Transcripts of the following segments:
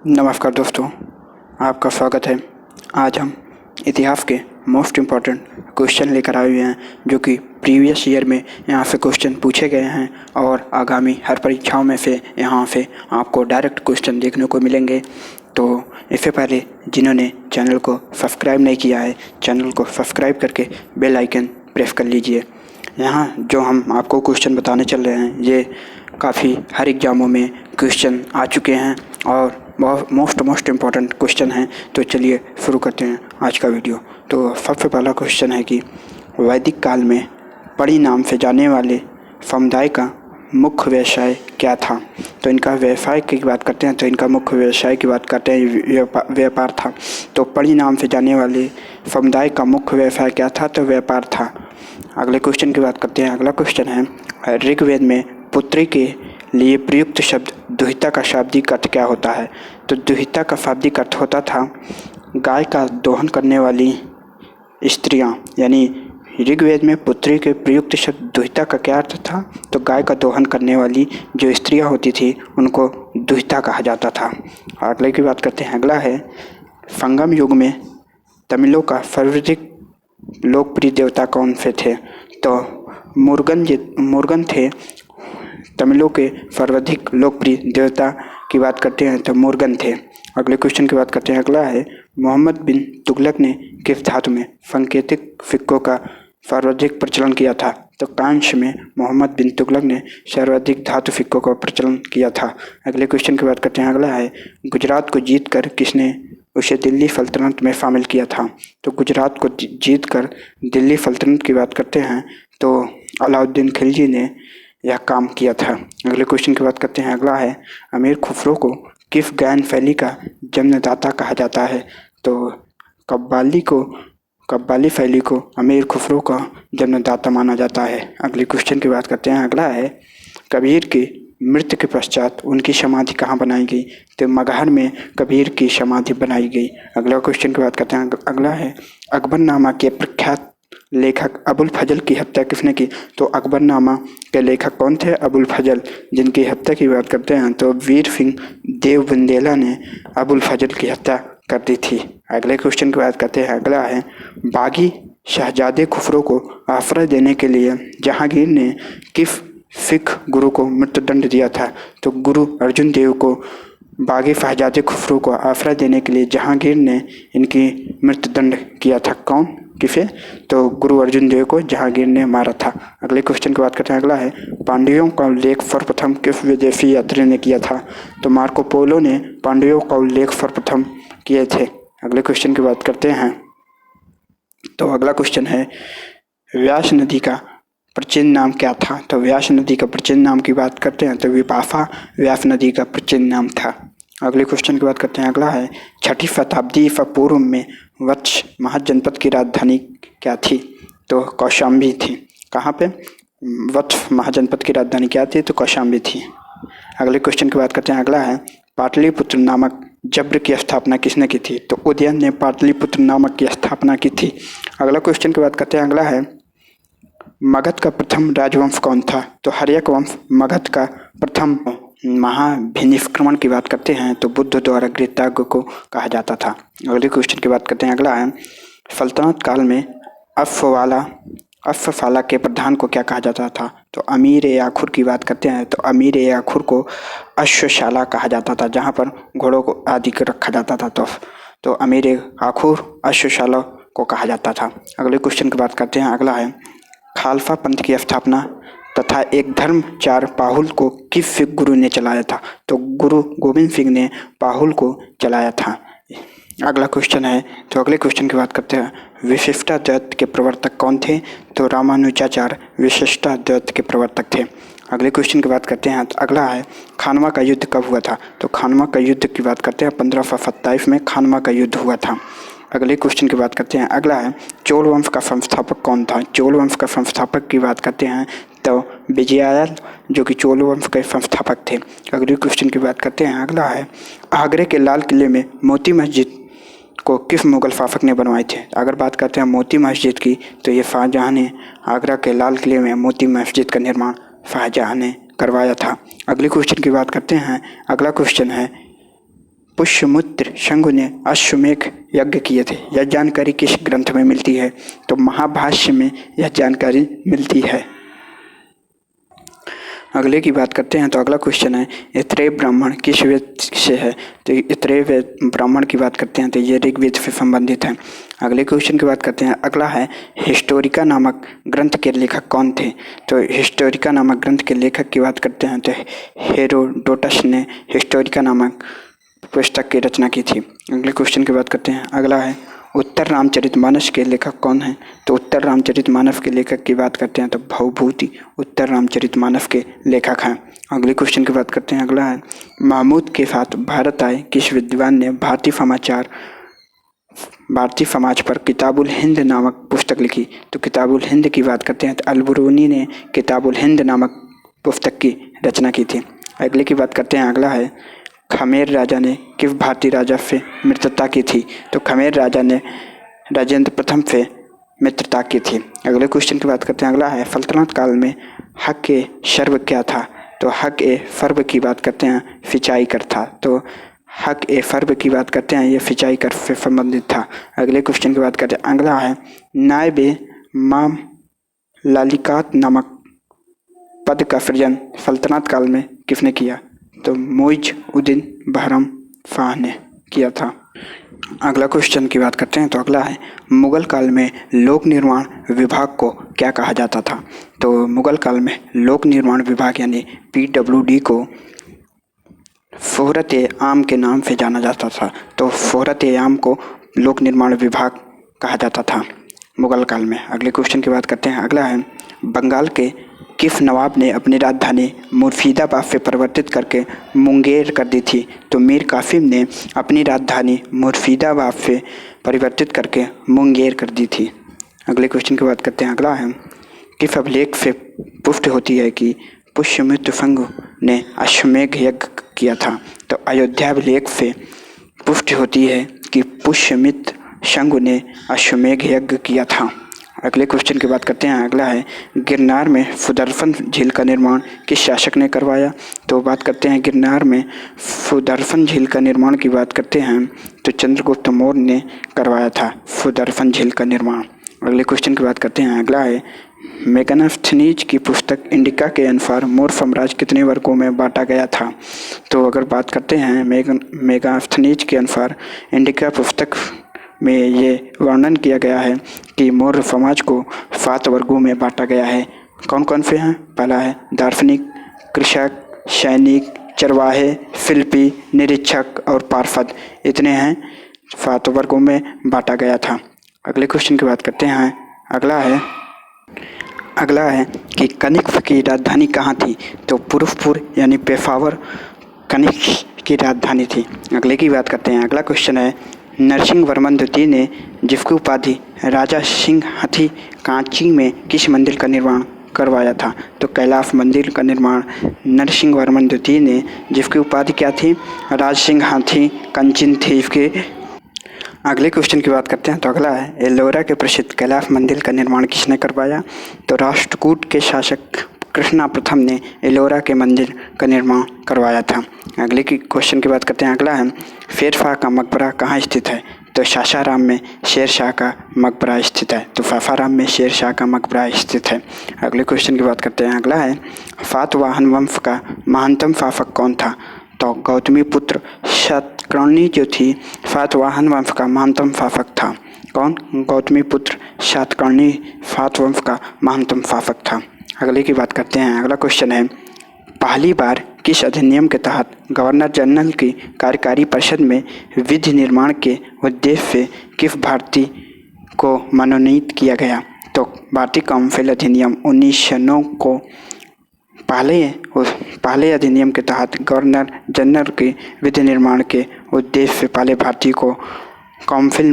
नमस्कार दोस्तों, आपका स्वागत है। आज हम इतिहास के मोस्ट इम्पॉर्टेंट क्वेश्चन लेकर आए हुए हैं जो कि प्रीवियस ईयर में यहाँ से क्वेश्चन पूछे गए हैं और आगामी हर परीक्षाओं में से यहाँ से आपको डायरेक्ट क्वेश्चन देखने को मिलेंगे। तो इससे पहले जिन्होंने चैनल को सब्सक्राइब नहीं किया है, चैनल को सब्सक्राइब करके बेल आइकन प्रेस कर लीजिए। यहाँ जो हम आपको क्वेश्चन बताने चल रहे हैं ये काफ़ी हर एग्ज़ामों में क्वेश्चन आ चुके हैं और बहुत मोस्ट इम्पॉर्टेंट क्वेश्चन हैं। तो चलिए शुरू करते हैं आज का वीडियो। तो सबसे पहला क्वेश्चन है कि वैदिक काल में पणि नाम से जाने वाले समुदाय का मुख्य व्यवसाय क्या था। तो इनका व्यवसाय की बात करते हैं तो इनका मुख्य व्यवसाय की बात करते हैं व्यापार था। तो पणि नाम से जाने वाले समुदाय का मुख्य व्यवसाय क्या था, तो व्यापार था। अगले क्वेश्चन की बात करते हैं। अगला क्वेश्चन है ऋग्वेद में पुत्री के लिए प्रयुक्त शब्द दुहिता का शाब्दिक अर्थ क्या होता है। तो दुहिता का शाब्दिक अर्थ होता था गाय का दोहन करने वाली स्त्रियां, यानी ऋग्वेद में पुत्री के प्रयुक्त शब्द दुहिता का क्या अर्थ था, तो गाय का दोहन करने वाली जो स्त्रियां होती थी उनको दुहिता कहा जाता था। अगले की बात करते हैं। अगला है संगम युग में तमिलों का सर्वाधिक लोकप्रिय देवता कौन से थे। तो मुर्गन थे तमिलों के सर्वाधिक लोकप्रिय देवता की बात करते हैं तो मुर्गन थे। अगले क्वेश्चन की बात करते हैं। अगला है मोहम्मद बिन तुगलक ने किस धातु में सांकेतिक सिक्कों का सर्वाधिक प्रचलन किया था। तो कांस्य में मोहम्मद बिन तुगलक ने सर्वाधिक धातु सिक्कों का प्रचलन किया था। अगले क्वेश्चन की बात करते हैं। अगला है गुजरात को जीतकर किसने उसे दिल्ली सल्तनत में शामिल किया था। तो गुजरात को जीतकर दिल्ली सल्तनत की बात करते हैं तो अलाउद्दीन खिलजी ने यह काम किया था। अगले क्वेश्चन की बात करते हैं। अगला है अमीर खुसरो को किस गायन शैली का जन्मदाता कहा जाता है। तो कव्वाली शैली को अमीर खुसरो का जन्मदाता माना जाता है। अगले क्वेश्चन की बात करते हैं। अगला है कबीर की मृत्यु के पश्चात उनकी समाधि कहाँ बनाई गई। तो मगहर में कबीर की समाधि बनाई गई। अगला क्वेश्चन की बात करते हैं। अगला है अकबरनामा के प्रख्यात लेखक अबुल फजल की हत्या किसने की। तो अकबरनामा के लेखक कौन थे, अबुल फजल। जिनकी हत्या की बात करते हैं तो वीर सिंह देवबंदेला ने अबुल फजल की हत्या कर दी थी। अगले क्वेश्चन की बात करते हैं। अगला है बागी शहजादे खुसरो को आश्रय देने के लिए जहांगीर ने किस सिख गुरु को मृत्युदंड दिया था। तो गुरु अर्जुन देव को बागी शहजादे खुसरो को आश्रय देने के लिए जहांगीर ने इनकी मृत्युदंड किया था। कौन, किसे, तो गुरु अर्जुन देव को जहांगीर ने मारा था। अगले क्वेश्चन की बात करते हैं। अगला है पांड्यों का उल्लेख सर्वप्रथम किस विदेशी यात्री ने किया था। तो मार्को पोलो ने पांड्यों का उल्लेख सर्वप्रथम किए थे। अगले क्वेश्चन की बात करते हैं। तो अगला क्वेश्चन है व्यास नदी का प्राचीन नाम क्या था। तो व्यास नदी का प्राचीन नाम की बात करते हैं तो विपाशा व्यास नदी का प्राचीन नाम था। अगले क्वेश्चन की बात करते हैं। अगला है छठी शताब्दी ईसा पूर्व में वत्स महाजनपद की राजधानी क्या थी। तो कौशाम्बी थी। कहाँ पे, वत्स महाजनपद की राजधानी क्या थी, तो कौशाम्बी थी। अगले क्वेश्चन की बात करते हैं। अगला है पाटलिपुत्र नामक जब्र की स्थापना किसने की थी। तो उदयन ने पाटलिपुत्र नामक की स्थापना की थी। अगला क्वेश्चन की बात करते हैं। अगला है मगध का प्रथम राजवंश कौन था। तो हर्यक वंश मगध का प्रथम महाभिनिष्क्रमण की बात करते हैं तो बुद्ध द्वारा गृहत्याग को कहा जाता था। अगले क्वेश्चन की बात करते हैं। अगला है सल्तनत काल में अश्वशाला के प्रधान को क्या कहा जाता था। तो अमीर ए आखुर की बात करते हैं तो अमीर ए आखुर को अश्वशाला कहा जाता था, जहाँ पर घोड़ों को आदि को रखा जाता था। तो अमीर ए आखुर अश्वशाला को कहा जाता था। अगले क्वेश्चन की बात करते हैं। अगला है खालसा पंथ की स्थापना तथा एक धर्मचार पाहुल को किस सिख गुरु ने चलाया था। तो गुरु गोविंद सिंह ने पाहुल को चलाया था। अगला क्वेश्चन है। तो अगले क्वेश्चन की बात करते हैं विशिष्टाद्वैत के प्रवर्तक कौन थे। तो रामानुजाचार्य विशिष्टाद्वैत के प्रवर्तक थे। अगले क्वेश्चन की बात करते हैं। तो अगला है खानवा का युद्ध कब हुआ था। तो खानवा का युद्ध की बात करते हैं 1527 में खानवा का युद्ध हुआ था। अगले क्वेश्चन की बात करते हैं। अगला है चोल वंश का संस्थापक कौन था। चोल वंश का संस्थापक की बात करते हैं तो विजयालय जो कि चोल वंश के संस्थापक थे। अगले क्वेश्चन की बात करते हैं। अगला है आगरे के लाल किले में मोती मस्जिद को किस मुगल शासक ने बनवाए थे। अगर बात करते हैं मोती मस्जिद की तो ये शाहजहाँ ने आगरा के लाल किले में मोती मस्जिद का निर्माण शाहजहाँ ने करवाया था। अगले क्वेश्चन की बात करते हैं। अगला क्वेश्चन है पुष्यमित्र शंभु ने अश्वमेध यज्ञ किए थे। यह जानकारी किस ग्रंथ में मिलती है? तो महाभाष्य में यह जानकारी मिलती है। अगले की बात करते हैं तो अगला क्वेश्चन है ऐतरेय ब्राह्मण किस वेद से है? तो ऐतरेय ब्राह्मण की बात करते हैं तो ये ऋग्वेद से संबंधित है। अगले क्वेश्चन की बात करते हैं, अगला है हिस्टोरिका नामक ग्रंथ के लेखक कौन थे? तो हिस्टोरिका नामक ग्रंथ के लेखक की बात करते हैं तो हेरोडोटस ने हिस्टोरिका नामक पुस्तक की रचना की थी। अगले क्वेश्चन की बात करते हैं, अगला है उत्तर रामचरितमानस के लेखक कौन हैं? तो उत्तर रामचरितमानस के लेखक की बात करते हैं तो भवभूति उत्तर रामचरितमानस के लेखक हैं। अगले क्वेश्चन की बात करते हैं, अगला है महमूद के साथ भारत आए किस विद्वान ने भारतीय समाज पर किताबुल हिंद नामक पुस्तक लिखी? तो किताबुल हिंद की बात करते हैं तो अलबरूनी ने किताबुल हिंद नामक पुस्तक की रचना की थी। अगले की बात करते हैं, अगला है खमेर राजा ने किस भारतीय राजा से मित्रता की थी? तो खमेर राजा ने राजेंद्र प्रथम से मित्रता की थी। अगले क्वेश्चन की बात करते हैं, अगला है सल्तनत काल में हक ए सर्व क्या था? तो हक ए सर्व की बात करते हैं सिंचाई कर था। तो हक ए सर्व की बात करते हैं ये सिंचाई कर से संबंधित था। अगले क्वेश्चन की बात करते हैं, अगला है नायब ए माम लालिकात नामक पद का सृजन सल्तनत काल में किसने किया? तो मुइज़-उद-दीन बहरम शाह ने किया था। अगला क्वेश्चन की बात करते हैं तो अगला है मुगल काल में लोक निर्माण विभाग को क्या कहा जाता था? तो मुगल काल में लोक निर्माण विभाग यानी PWD को शोहरत-ए-आम के नाम से जाना जाता था। तो शोहरत-ए-आम को लोक निर्माण विभाग कहा जाता था मुगल काल में। अगले क्वेश्चन की बात करते हैं, अगला है बंगाल के किस नवाब ने अपनी राजधानी मुर्शिदाबाद से परिवर्तित करके मुंगेर कर दी थी? तो मीर कासिम ने अपनी राजधानी मुर्शिदाबाद से परिवर्तित करके मुंगेर कर दी थी। अगले क्वेश्चन की बात करते हैं, अगला है किस अभिलेख से पुष्टि होती है कि पुष्यमित्र शंभु ने अश्वमेध यज्ञ किया था? तो अयोध्या अभिलेख से पुष्टि होती है कि पुष्यमित्र शंभु ने अश्वमेध यज्ञ किया था। अगले क्वेश्चन की बात करते हैं, अगला है गिरनार में सुदर्शन झील का निर्माण किस शासक ने करवाया? तो बात करते हैं गिरनार में सुदर्शन झील का निर्माण की बात करते हैं तो चंद्रगुप्त मौर्य ने करवाया था सुदर्शन झील का निर्माण। अगले क्वेश्चन की बात करते हैं, अगला है मेगास्थनीज की पुस्तक इंडिका के अनुसार मौर्य साम्राज्य कितने वर्गों में बांटा गया था? तो अगर बात करते हैं मेगास्थनीज के अनुसार इंडिका पुस्तक में ये वर्णन किया गया है कि मौर्य समाज को 7 वर्गों में बांटा गया है। कौन कौन से हैं? पहला है दार्शनिक, कृषक, सैनिक, चरवाहे, शिल्पी, निरीक्षक और पार्षद। इतने हैं 7 वर्गों में बांटा गया था। अगले क्वेश्चन की बात करते हैं, अगला है कि कनिष्क की राजधानी कहाँ थी? तो पुरुषपुर यानी पेशावर कनिष्क की राजधानी थी। अगले की बात करते हैं, अगला क्वेश्चन है नरसिंह वर्मन द्वितीय ने जिसकी उपाधि राजा सिंह हाथी कांची में किस मंदिर का निर्माण करवाया था? तो कैलाश मंदिर का निर्माण नरसिंह वर्मन द्वितीय ने, जिसकी उपाधि क्या थी? राज सिंह हाथी कंचन थी इसके। अगले क्वेश्चन की बात करते हैं तो अगला है एलोरा के प्रसिद्ध कैलाश मंदिर का निर्माण किसने करवाया? तो राष्ट्रकूट के शासक कृष्णा प्रथम ने एलोरा के मंदिर का निर्माण करवाया था। अगले की क्वेश्चन की बात करते हैं, अगला है शेरशाह का मकबरा कहाँ स्थित है? तो सासाराम में शेरशाह का मकबरा स्थित है। तो सासाराम में शेरशाह का मकबरा स्थित है। अगले क्वेश्चन की बात करते हैं, अगला है सातवाहन वंश का महानतम शासक कौन था? तो गौतमी पुत्र सातकर्णी जो थी सातवाहन वंश का महानतम शासक था। कौन? गौतमी पुत्र सातकर्णी सात वंश का महानतम शासक था। अगले की बात करते हैं, अगला क्वेश्चन है पहली बार किस अधिनियम के तहत गवर्नर जनरल की कार्यकारी परिषद में विधि निर्माण के उद्देश्य से किस भारतीय को मनोनीत किया गया? तो भारतीय काउंसिल अधिनियम 1909 को पहले अधिनियम के तहत गवर्नर जनरल के विधि निर्माण के उद्देश्य से पहले भारतीय को काउंसिल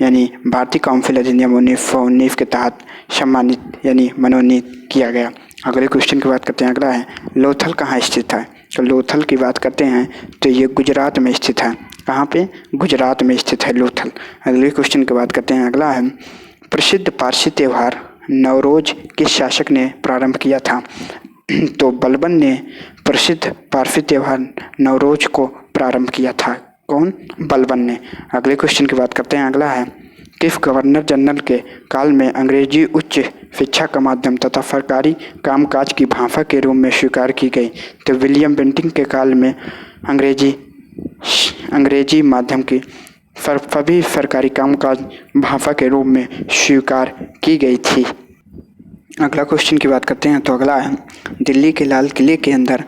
यानी भारतीय काउंसिल अधिनियम 1919 के तहत सम्मानित यानी मनोनीत किया गया। अगले क्वेश्चन की बात करते हैं, अगला है लोथल कहाँ स्थित है? तो लोथल की बात करते हैं तो ये गुजरात में स्थित है। कहाँ पे? गुजरात में स्थित है लोथल। अगले क्वेश्चन की बात करते हैं, अगला है प्रसिद्ध पारसी त्यौहार नवरोज किस शासक ने प्रारंभ किया था? तो बलबन ने प्रसिद्ध पारसी त्यौहार नवरोज को प्रारंभ किया था। कौन? बलबन ने। अगले क्वेश्चन की बात करते हैं। अगला है, किस गवर्नर जनरल के काल में अंग्रेजी उच्च शिक्षा का माध्यम तथा सरकारी कामकाज की भाषा के रूप में स्वीकार की गई? तो विलियम बेंटिंक के काल में अंग्रेजी माध्यम की सभी सरकारी कामकाज भाषा के रूप में स्वीकार की गई थी। अगला क्वेश्चन की बात करते हैं। तो अगला है, दिल्ली के लाल किले के अंदर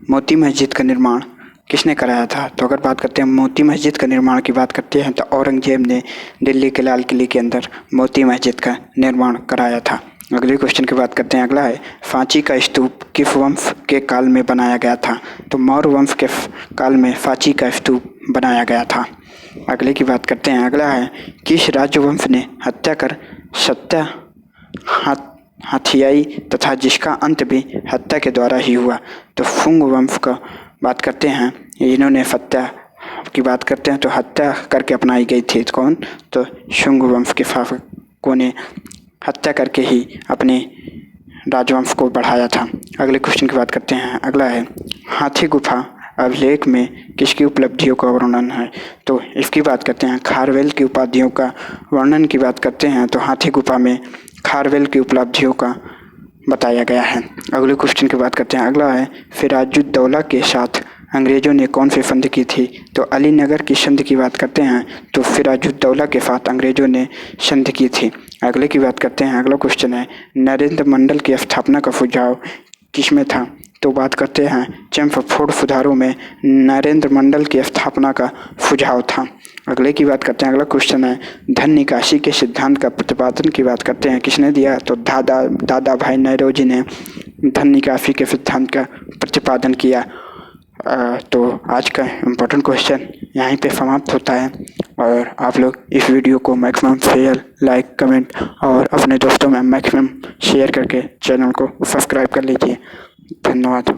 मोती मस्जिद का निर्माण किसने कराया था? तो अगर बात करते हैं मोती मस्जिद का निर्माण की बात करते हैं तो औरंगजेब ने दिल्ली के लाल किले के अंदर मोती मस्जिद का निर्माण कराया था। अगले क्वेश्चन की बात करते हैं। अगला है, सांची का स्तूप किस वंश के काल में बनाया गया था? तो मौर्य वंश के काल में सांची का स्तूप बनाया गया था। अगले की बात करते हैं। अगला है, किस राजवंश ने हत्या कर सत्या हथियाई तथा जिसका अंत भी हत्या के द्वारा ही हुआ? तो शुंग वंश का बात करते हैं। इन्होंने हत्या की बात करते हैं तो हत्या करके अपनाई गई थी। कौन? तो शुंग वंश के शासकों ने हत्या करके ही अपने राजवंश को बढ़ाया था। अगले क्वेश्चन की बात करते हैं। अगला है, हाथी गुफा अभिलेख में किसकी उपलब्धियों का वर्णन है? तो इसकी बात करते हैं। खारवेल की उपाधियों का वर्णन की बात करते हैं तो हाथी गुफा में खारवेल की उपलब्धियों का बताया गया है। अगले क्वेश्चन की बात करते हैं। अगला है, सिराजुद्दौला के साथ अंग्रेजों ने कौन सी संधि की थी? तो अलीनगर की संधि की बात करते हैं तो सिराजुद्दौला के साथ अंग्रेजों ने संधि की थी। अगले की बात करते हैं। अगला क्वेश्चन है, नरेंद्र मंडल की स्थापना का सुझाव किसमें था? तो बात करते हैं चेम्सफोर्ड सुधारों में नरेंद्र मंडल की स्थापना का सुझाव था। अगले की बात करते हैं। अगला क्वेश्चन है, धन निकासी के सिद्धांत का प्रतिपादन की बात करते हैं किसने दिया? तो दादा भाई नौरोजी ने धन निकासी के सिद्धांत का प्रतिपादन किया। तो आज का इम्पोर्टेंट क्वेश्चन यहीं पे समाप्त होता है और आप लोग इस वीडियो को मैक्सिमम शेयर, लाइक, कमेंट और अपने दोस्तों में मैक्सिमम शेयर करके चैनल को सब्सक्राइब कर लीजिए। धन्यवाद।